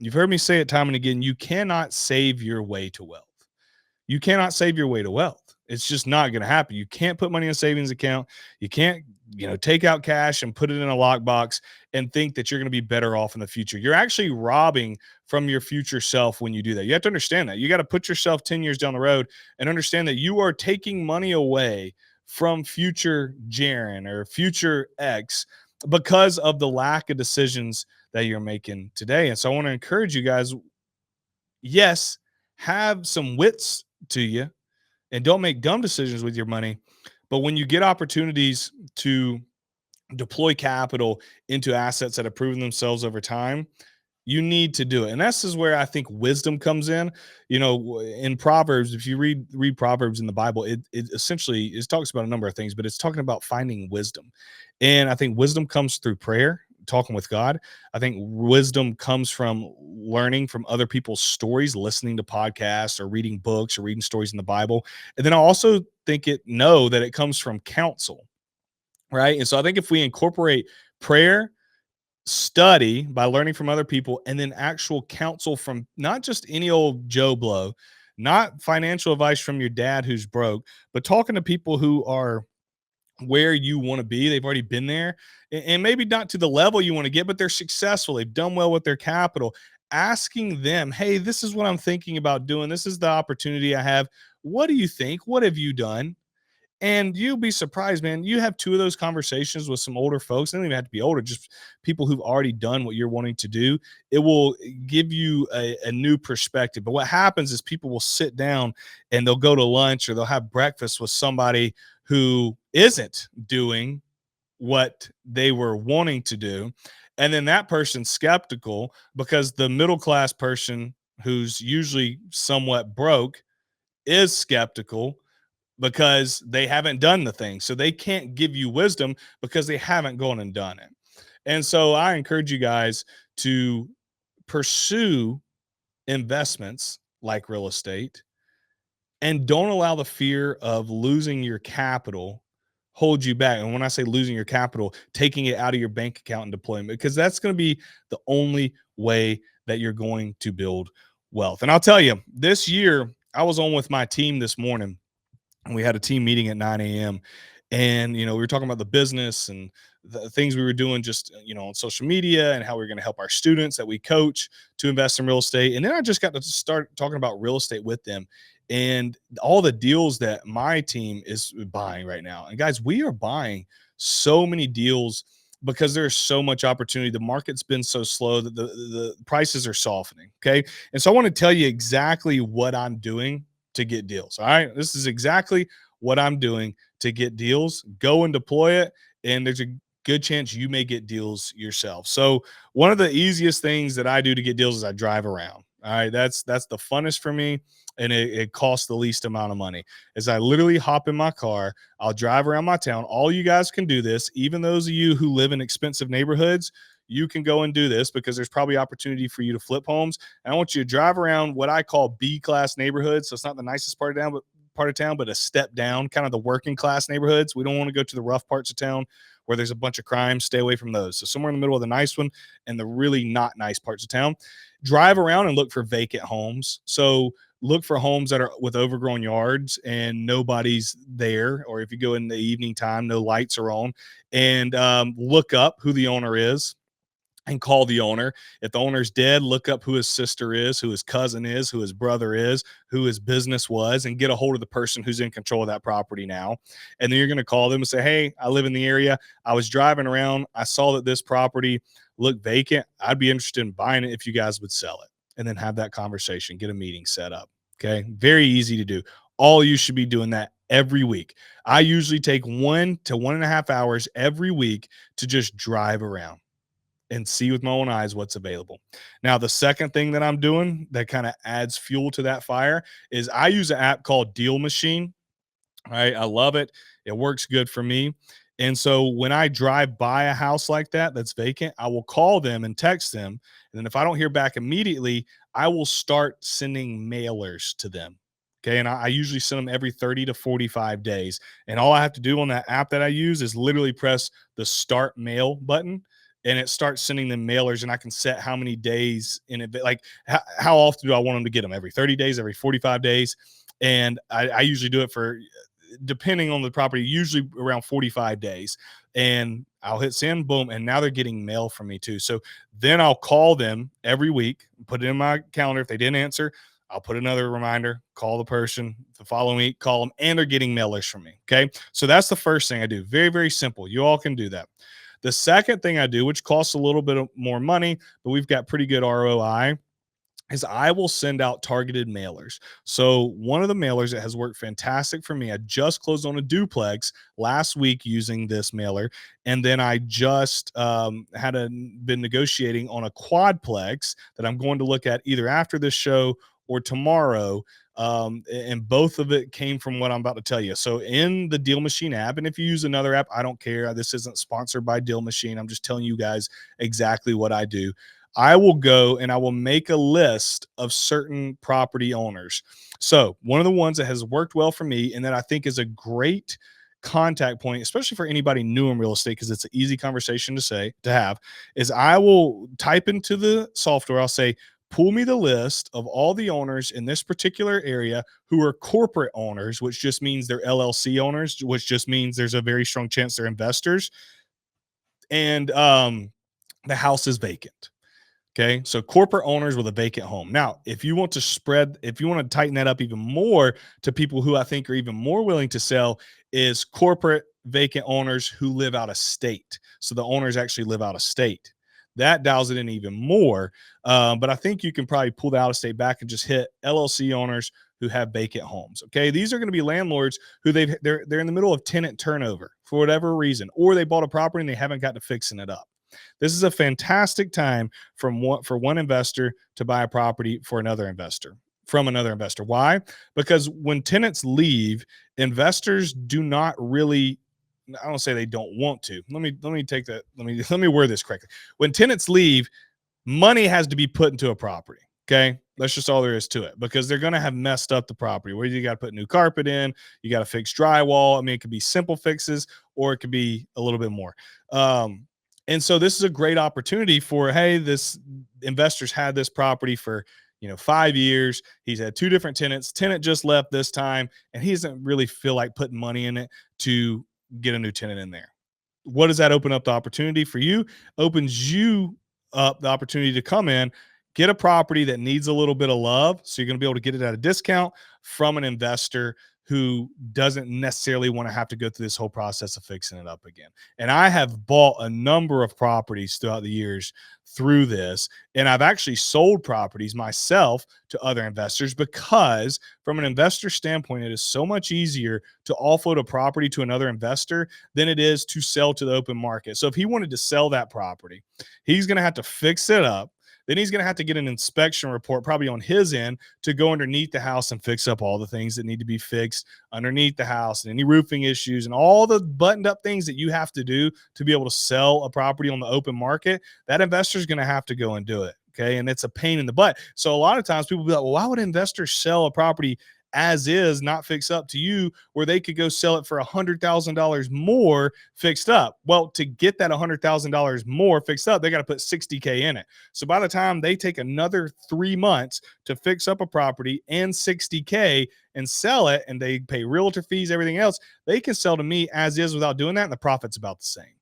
You've heard me say it time and again. You cannot save your way to wealth. You cannot save your way to wealth. It's just not going to happen. You can't put money in a savings account. You can't, take out cash and put it in a lockbox and think that you're going to be better off in the future. You're actually robbing from your future self when you do that. You have to understand that. You got to put yourself 10 years down the road and understand that you are taking money away from future Jaron or future X because of the lack of decisions that you're making today. And so I want to encourage you guys, yes, have some wits to you and don't make dumb decisions with your money. But when you get opportunities to deploy capital into assets that have proven themselves over time, you need to do it. And this is where I think wisdom comes in. In Proverbs, if you read Proverbs in the Bible, it essentially it talks about a number of things, but it's talking about finding wisdom. And I think wisdom comes through prayer, talking with God. I think wisdom comes from learning from other people's stories, listening to podcasts or reading books or reading stories in the Bible. And then I also think that it comes from counsel, right? And so I think if we incorporate prayer, study by learning from other people, and then actual counsel from not just any old Joe Blow, not financial advice from your dad who's broke, but talking to people who are where you want to be. They've already been there, and maybe not to the level you want to get, but they're successful. They've done well with their capital. Asking them, hey, this is what I'm thinking about doing. This is the opportunity I have. What do you think? What have you done? And you'll be surprised, man. You have two of those conversations with some older folks. They don't even have to be older, just people who've already done what you're wanting to do. It will give you a new perspective. But what happens is people will sit down and they'll go to lunch or they'll have breakfast with somebody who isn't doing what they were wanting to do. And then that person's skeptical because the middle class person who's usually somewhat broke is skeptical because they haven't done the thing. So they can't give you wisdom because they haven't gone and done it. And so I encourage you guys to pursue investments like real estate and don't allow the fear of losing your capital hold you back. And when I say losing your capital, taking it out of your bank account and deployment, because that's going to be the only way that you're going to build wealth. And I'll tell you, this year, I was on with my team this morning and we had a team meeting at 9 a.m. And, we were talking about the business and the things we were doing just, on social media and how we are going to help our students that we coach to invest in real estate. And then I just got to start talking about real estate with them and all the deals that my team is buying right now. And guys, we are buying so many deals because there's so much opportunity. The market's been so slow that the prices are softening. Okay. And so I want to tell you exactly what I'm doing to get deals. All right. This is exactly what I'm doing to get deals. Go and deploy it. And there's a good chance you may get deals yourself. So one of the easiest things that I do to get deals is I drive around. All right. That's the funnest for me. And it costs the least amount of money. As I literally hop in my car, I'll drive around my town. All you guys can do this, even those of you who live in expensive neighborhoods, you can go and do this because there's probably opportunity for you to flip homes. And I want you to drive around what I call B-class neighborhoods. So it's not the nicest part of town, but a step down, kind of the working class neighborhoods. We don't want to go to the rough parts of town where there's a bunch of crime. Stay away from those. So somewhere in the middle of the nice one and the really not nice parts of town. Drive around and look for vacant homes. So look for homes that are with overgrown yards and nobody's there. Or if you go in the evening time, no lights are on, and look up who the owner is and call the owner. If the owner's dead, look up who his sister is, who his cousin is, who his brother is, who his business was, and get a hold of the person who's in control of that property now. And then you're going to call them and say, hey, I live in the area. I was driving around. I saw that this property looked vacant. I'd be interested in buying it if you guys would sell it. And then have that conversation, get a meeting set up. Okay. Very easy to do. All you should be doing that every week. I usually take 1 to 1.5 hours every week to just drive around and see with my own eyes what's available. Now, the second thing that I'm doing that kind of adds fuel to that fire is I use an app called Deal Machine. Right. I love it. It works good for me. And so when I drive by a house like that that's vacant, I will call them and text them. And then if I don't hear back immediately, I will start sending mailers to them. Okay. And I usually send them every 30 to 45 days. And all I have to do on that app that I use is literally press the start mail button. and it starts sending them mailers, and I can set how many days in it, like how often do I want them to get them? Every 30 days, every 45 days. And I usually do it for, depending on the property, usually around 45 days. And I'll hit send, boom, and now they're getting mail from me too. So then I'll call them every week, put it in my calendar. If they didn't answer, I'll put another reminder, call the person the following week, call them, and they're getting mailers from me. Okay. So that's the first thing I do. Very, very simple. You all can do that. The second thing I do, which costs a little bit more money, but we've got pretty good ROI, is I will send out targeted mailers. So one of the mailers that has worked fantastic for me, I just closed on a duplex last week using this mailer, and then I just been negotiating on a quadplex that I'm going to look at either after this show or tomorrow. And both of it came from what I'm about to tell you. So in the Deal Machine app, and if you use another app, I don't care. This isn't sponsored by Deal Machine. I'm just telling you guys exactly what I do. I will go and I will make a list of certain property owners. So, one of the ones that has worked well for me and that I think is a great contact point, especially for anybody new in real estate, because it's an easy conversation to have, is I will type into the software, I'll say, pull me the list of all the owners in this particular area who are corporate owners, which just means they're LLC owners, which just means there's a very strong chance they're investors. And the house is vacant. Okay. So corporate owners with a vacant home. Now, if you want to tighten that up even more to people who I think are even more willing to sell, is corporate vacant owners who live out of state. So the owners actually live out of state. That dials it in even more. But I think you can probably pull the out of state back and just hit LLC owners who have vacant homes. Okay. These are going to be landlords who they're in the middle of tenant turnover for whatever reason, or they bought a property and they haven't got to fixing it up. This is a fantastic time for one investor to buy a property for another investor from another investor. Why? Because when tenants leave, investors do not really, I don't say they don't want to. Let me word this correctly. When tenants leave, money has to be put into a property. Okay. That's just all there is to it, because they're going to have messed up the property where you got to put new carpet in, you got to fix drywall. I mean, it could be simple fixes or it could be a little bit more. And so this is a great opportunity for, hey, this investor's had this property for, 5 years. He's had two different tenants. Tenant just left this time, and he doesn't really feel like putting money in it to get a new tenant in there. What does that open up the opportunity for you? Opens you up the opportunity to come in, get a property that needs a little bit of love. So you're going to be able to get it at a discount from an investor who doesn't necessarily want to have to go through this whole process of fixing it up again. And I have bought a number of properties throughout the years through this, and I've actually sold properties myself to other investors, because from an investor standpoint, it is so much easier to offload a property to another investor than it is to sell to the open market. So if he wanted to sell that property, he's going to have to fix it up. Then he's going to have to get an inspection report, probably on his end, to go underneath the house and fix up all the things that need to be fixed underneath the house, and any roofing issues and all the buttoned up things that you have to do to be able to sell a property on the open market. That investor is going to have to go and do it. Okay. And it's a pain in the butt. So a lot of times people be like, well, why would investors sell a property as is, not fix up to you, where they could go sell it for $100,000 more fixed up? Well, to get that $100,000 more fixed up, they got to put $60K in it. So by the time they take another 3 months to fix up a property and $60K and sell it, and they pay realtor fees, everything else, they can sell to me as is without doing that, and the profit's about the same.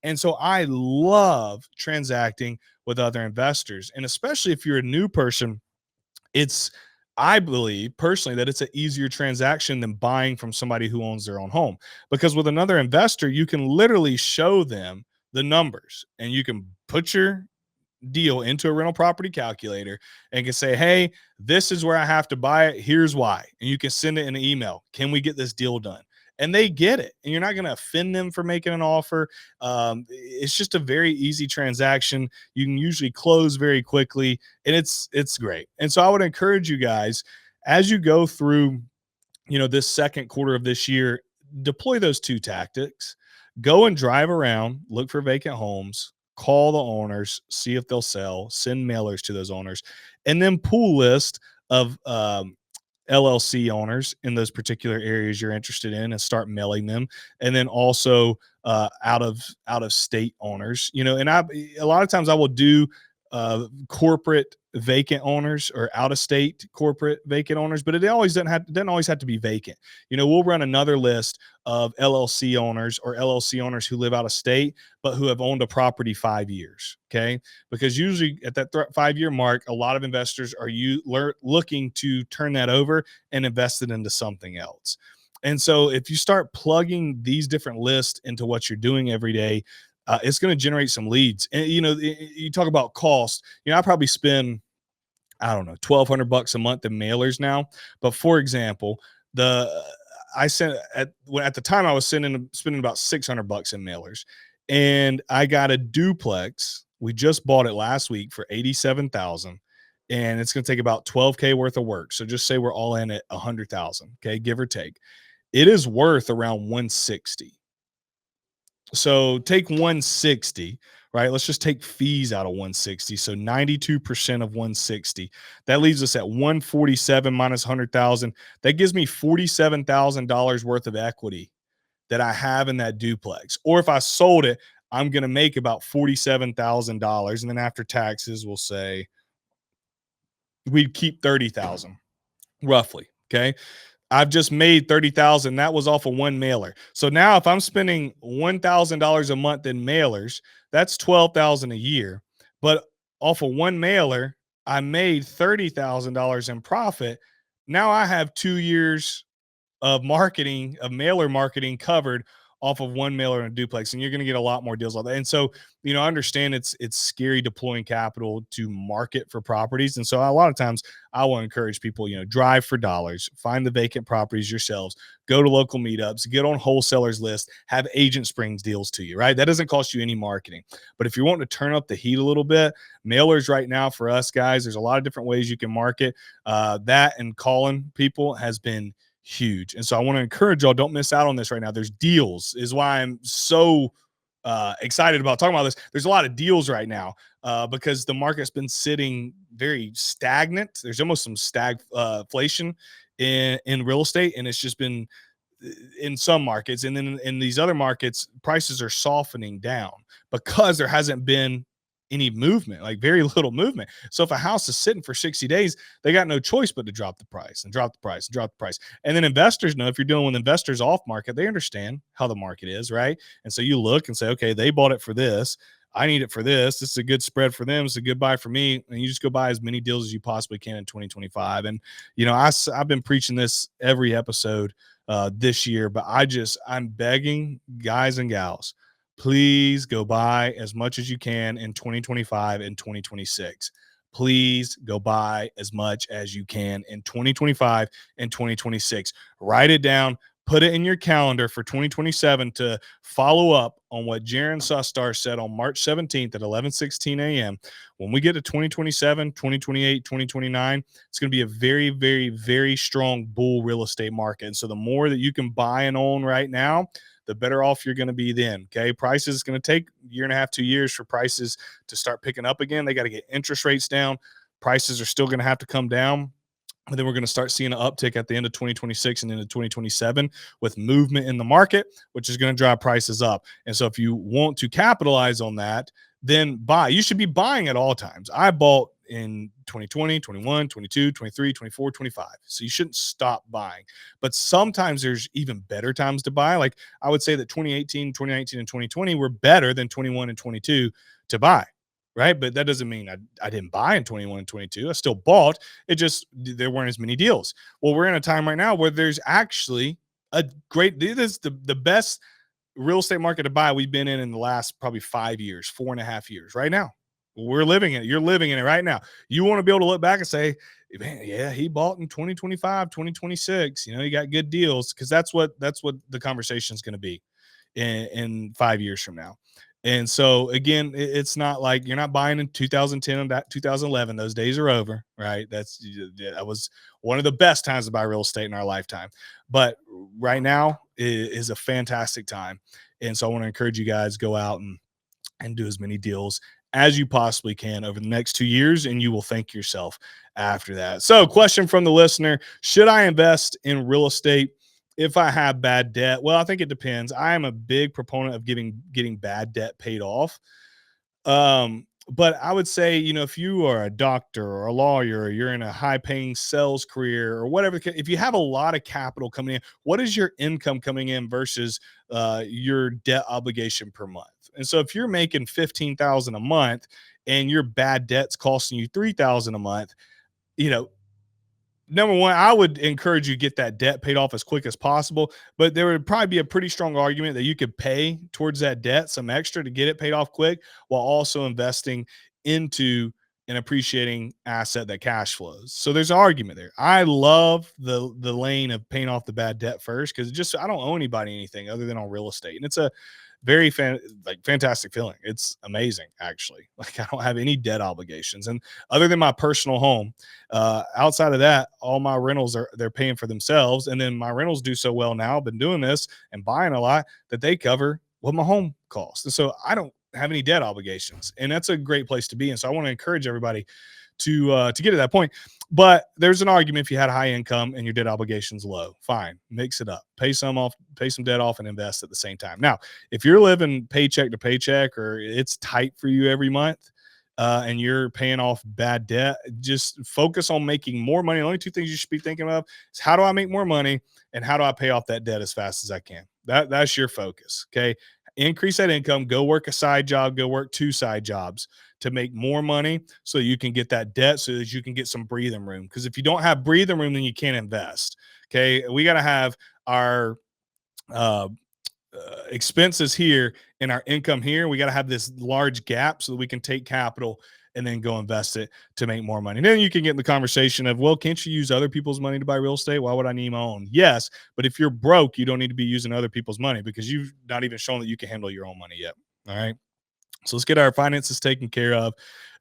And so I love transacting with other investors. And especially if you're a new person, I believe personally that it's an easier transaction than buying from somebody who owns their own home, because with another investor, you can literally show them the numbers, and you can put your deal into a rental property calculator and can say, hey, this is where I have to buy it. Here's why. And you can send it in an email. Can we get this deal done? And they get it. And you're not going to offend them for making an offer. It's just a very easy transaction. You can usually close very quickly, and it's great. And so I would encourage you guys, as you go through, this second quarter of this year, deploy those two tactics. Go and drive around, look for vacant homes, call the owners, see if they'll sell, send mailers to those owners, and then pull list of LLC owners in those particular areas you're interested in and start mailing them. And then also out of state owners, and a lot of times I will do corporate vacant owners or out of state corporate vacant owners, but it always doesn't always have to be vacant. We'll run another list of LLC owners or LLC owners who live out of state, but who have owned a property 5 years. Okay. Because usually at that 5 year mark, a lot of investors are looking to turn that over and invest it into something else. And so if you start plugging these different lists into what you're doing every day, it's going to generate some leads. And you talk about cost. I probably spend, I don't know, $1,200 a month in mailers now. But for example, I sent at the time I was spending about $600 in mailers, and I got a duplex. We just bought it last week for 87,000, and it's going to take about 12K worth of work. So just say we're all in at 100,000, okay, give or take. It is worth around 160. So take 160, right? Let's just take fees out of 160. So 92% of 160. That leaves us at 147 minus 100,000. That gives me $47,000 worth of equity that I have in that duplex. Or if I sold it, I'm going to make about $47,000. And then after taxes, we'll say we'd keep 30,000 roughly. Okay. I've just made 30,000. That was off of one mailer. So now if I'm spending $1,000 a month in mailers, that's 12,000 a year. But off of one mailer, I made $30,000 in profit. Now I have 2 years of mailer marketing covered off of one mailer and a duplex, and you're going to get a lot more deals like that. And so, I understand it's scary deploying capital to market for properties. And so a lot of times I will encourage people, drive for dollars, find the vacant properties yourselves, go to local meetups, get on wholesalers list, have agents bring deals to you, right? That doesn't cost you any marketing. But if you're wanting to turn up the heat a little bit, mailers right now for us guys, there's a lot of different ways you can market. That and calling people has been huge. And so I want to encourage y'all, don't miss out on this right now. There's deals, is why I'm so excited about talking about this. There's a lot of deals right now because the market's been sitting very stagnant. There's almost some stagflation in real estate, and it's just been in some markets. And then in these other markets, prices are softening down because there hasn't been any movement, like very little movement. So if a house is sitting for 60 days, they got no choice but to drop the price and drop the price and drop the price. And then investors know, if you're dealing with investors off market, they understand how the market is, right? And so you look and say, okay, they bought it for this. I need it for this. This is a good spread for them. It's a good buy for me. And you just go buy as many deals as you possibly can in 2025. And, I've been preaching this every episode this year, but I'm begging guys and gals, please go buy as much as you can in 2025 and 2026. Please go buy as much as you can in 2025 and 2026. Write it down. Put it in your calendar for 2027 to follow up on what Jaron Sustar said on March 17th at 11:16 a.m. When we get to 2027, 2028, 2029, it's going to be a very, very, very strong bull real estate market. And so the more that you can buy and own right now, the better off you're going to be then. Okay. Prices going to take a year and a half, 2 years for prices to start picking up again. They got to get interest rates down. Prices are still going to have to come down. And then we're going to start seeing an uptick at the end of 2026 and into 2027 with movement in the market, which is going to drive prices up. And so if you want to capitalize on that, then buy. You should be buying at all times. I bought in 2020, 21, 22, 23, 24, 25. So you shouldn't stop buying. But sometimes there's even better times to buy. Like I would say that 2018, 2019, and 2020 were better than 21 and 22 to buy. Right. But that doesn't mean I didn't buy in 21 and 22. I still bought. It just, there weren't as many deals. Well, we're in a time right now where there's actually this is the best real estate market to buy we've been in the last probably 5 years, 4.5 years right now. We're living in it. You're living in it right now. You want to be able to look back and say, man, yeah, he bought in 2025, 2026. You got good deals, because that's what the conversation is going to be in 5 years from now. And so again, it's not like you're not buying in 2010 and 2011. Those days are over, right? That was one of the best times to buy real estate in our lifetime. But right now is a fantastic time. And so I want to encourage you guys, go out and do as many deals as you possibly can over the next 2 years, and you will thank yourself after that. So, question from the listener: should I invest in real estate if I have bad debt? Well, I think it depends. I am a big proponent of getting bad debt paid off. But I would say, if you are a doctor or a lawyer, or you're in a high paying sales career or whatever, if you have a lot of capital coming in, what is your income coming in versus your debt obligation per month? And so if you're making 15,000 a month and your bad debt's costing you 3,000 a month, you know, number one, I would encourage you to get that debt paid off as quick as possible. But there would probably be a pretty strong argument that you could pay towards that debt some extra to get it paid off quick, while also investing into an appreciating asset that cash flows. So there's an argument there. I love the lane of paying off the bad debt first, because just I don't owe anybody anything other than on real estate, and it's a very fantastic feeling. It's amazing, actually. Like, I don't have any debt obligations, and other than my personal home, outside of that, all my rentals they're paying for themselves. And then my rentals do so well now. I've been doing this and buying a lot that they cover what my home costs. And so I don't have any debt obligations. And that's a great place to be. And so I want to encourage everybody to get to that point. But there's an argument: if you had a high income and your debt obligations low, fine, mix it up, pay some off, pay some debt off, and invest at the same time. Now, if you're living paycheck to paycheck, or it's tight for you every month, and you're paying off bad debt, just focus on making more money. The only two things you should be thinking of is, how do I make more money, and how do I pay off that debt as fast as I can? That's your focus. Okay. Increase that income, go work a side job, go work 2 side jobs to make more money, so you can get that debt, so that you can get some breathing room. Because if you don't have breathing room, then you can't invest. Okay. We got to have our uh, expenses here and our income here. We got to have this large gap so that we can take capital and then go invest it to make more money. And then you can get in the conversation of, well, can't you use other people's money to buy real estate? Why would I need my own? Yes, but if you're broke, you don't need to be using other people's money, because you've not even shown that you can handle your own money yet. All right. So let's get our finances taken care of,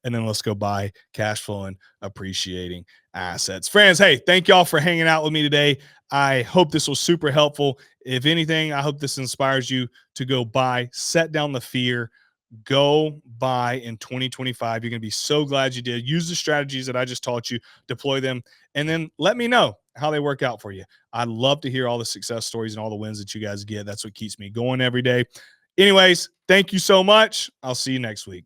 and then let's go buy cash flowing, appreciating assets. Friends, hey, thank y'all for hanging out with me today. I hope this was super helpful. If anything, I hope this inspires you to go buy, set down the fear, go buy in 2025. You're going to be so glad you did. Use the strategies that I just taught you, deploy them, and then let me know how they work out for you. I'd love to hear all the success stories and all the wins that you guys get. That's what keeps me going every day. Anyways, thank you so much. I'll see you next week.